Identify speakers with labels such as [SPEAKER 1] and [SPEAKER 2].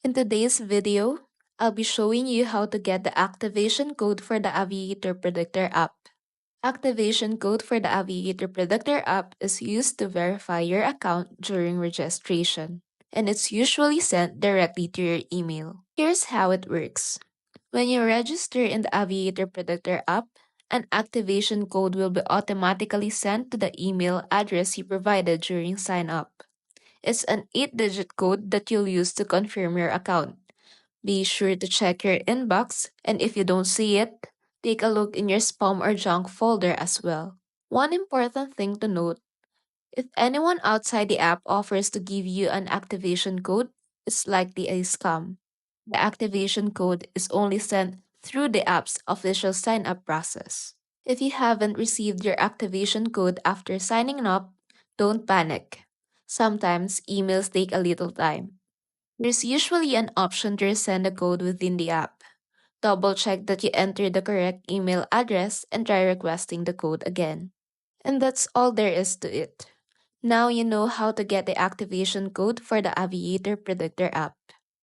[SPEAKER 1] In today's video, I'll be showing you how to get the activation code for the Aviator Predictor app. Activation code for the Aviator Predictor app is used to verify your account during registration, and it's usually sent directly to your email. Here's how it works. When you register in the Aviator Predictor app, an activation code will be automatically sent to the email address you provided during sign up. It's an 8-digit code that you'll use to confirm your account. Be sure to check your inbox, and if you don't see it, take a look in your spam or junk folder as well. One important thing to note, if anyone outside the app offers to give you an activation code, it's likely a scam. The activation code is only sent through the app's official sign up process. If you haven't received your activation code after signing up, don't panic. Sometimes emails take a little time. There's usually an option to resend a code within the app. Double check that you entered the correct email address and try requesting the code again. And that's all there is to it. Now you know how to get the activation code for the Aviator Predictor app.